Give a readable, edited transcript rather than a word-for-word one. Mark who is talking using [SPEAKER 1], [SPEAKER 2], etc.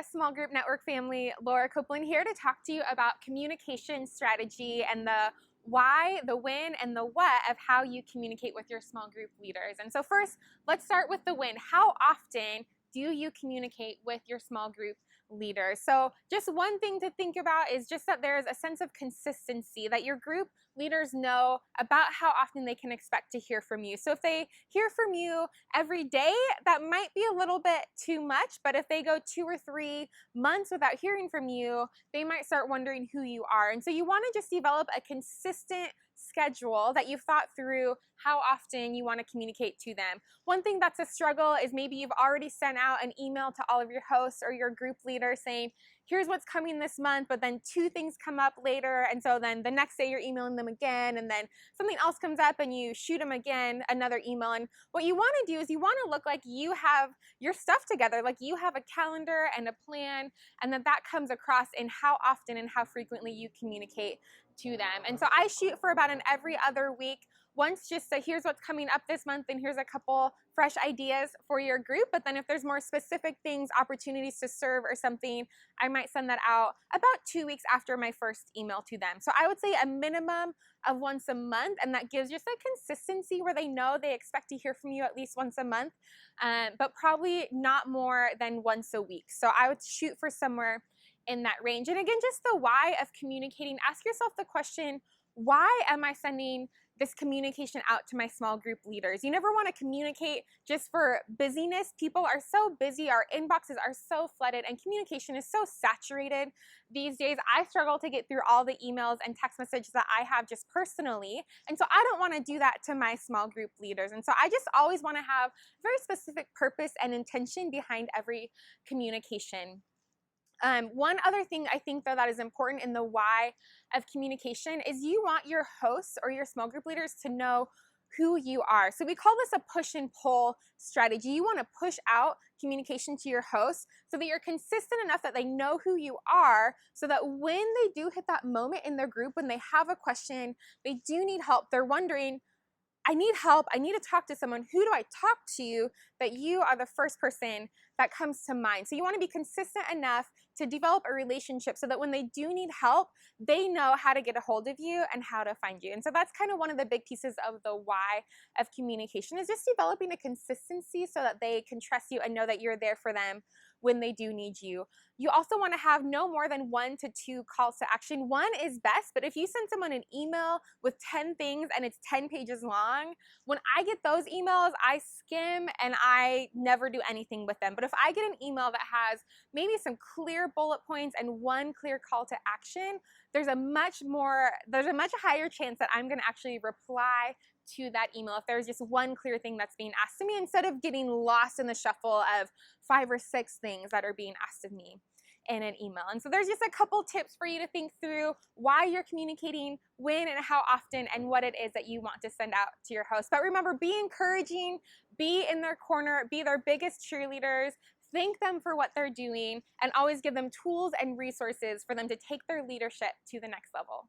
[SPEAKER 1] Small Group Network family. Laura Copeland here to talk to you about communication strategy and the why, the when, and the what of how you communicate with your small group leaders. And so first, let's start with the when. How often do you communicate with your small group leaders? So just one thing to think about is just that there's a sense of consistency, that your group leaders know about how often they can expect to hear from you. So if they hear from you every day, that might be a little bit too much, but if they go 2 or 3 months without hearing from you, they might start wondering who you are. And so you want to just develop a consistent schedule that you've thought through how often you want to communicate to them. One thing that's a struggle is maybe you've already sent out an email to all of your hosts or your group leaders saying, here's what's coming this month, but then 2 things come up later, and so then the next day you're emailing them again, and then something else comes up and you shoot them again another email. And what you want to do is you want to look like you have your stuff together, like you have a calendar and a plan, and that comes across in how often and how frequently you communicate to them. And so I shoot for about an every other week. Once just so here's what's coming up this month and here's a couple fresh ideas for your group. But then if there's more specific things, opportunities to serve or something, I might send that out about 2 weeks after my first email to them. So I would say a minimum of once a month, and that gives just a consistency where they know they expect to hear from you at least once a month, but probably not more than once a week. So I would shoot for somewhere in that range. And again, just the why of communicating. Ask yourself the question, why am I sending this communication out to my small group leaders? You never want to communicate just for busyness. People are so busy, our inboxes are so flooded, and communication is so saturated these days. I struggle to get through all the emails and text messages that I have just personally, and so I don't want to do that to my small group leaders. And so I just always want to have very specific purpose and intention behind every communication. One other thing I think, though, that is important in the why of communication is you want your hosts or your small group leaders to know who you are. So we call this a push and pull strategy. You want to push out communication to your hosts so that you're consistent enough that they know who you are, so that when they do hit that moment in their group, when they have a question, they do need help, they're wondering, I need help, I need to talk to someone, who do I talk to, that you are the first person that comes to mind. So you want to be consistent enough to develop a relationship so that when they do need help, they know how to get a hold of you and how to find you. And so that's kind of one of the big pieces of the why of communication, is just developing a consistency so that they can trust you and know that you're there for them when they do need you. You also want to have no more than 1 to 2 calls to action. 1 is best, but if you send someone an email with 10 things and it's 10 pages long, when I get those emails, I skim and I never do anything with them. But if I get an email that has maybe some clear bullet points and 1 clear call to action, there's a much higher chance that I'm going to actually reply to that email if there's just 1 clear thing that's being asked of me, instead of getting lost in the shuffle of 5 or 6 things that are being asked of me in an email. And so there's just a couple tips for you to think through why you're communicating, when and how often, and what it is that you want to send out to your host. But remember, be encouraging, be in their corner, be their biggest cheerleaders, thank them for what they're doing, and always give them tools and resources for them to take their leadership to the next level.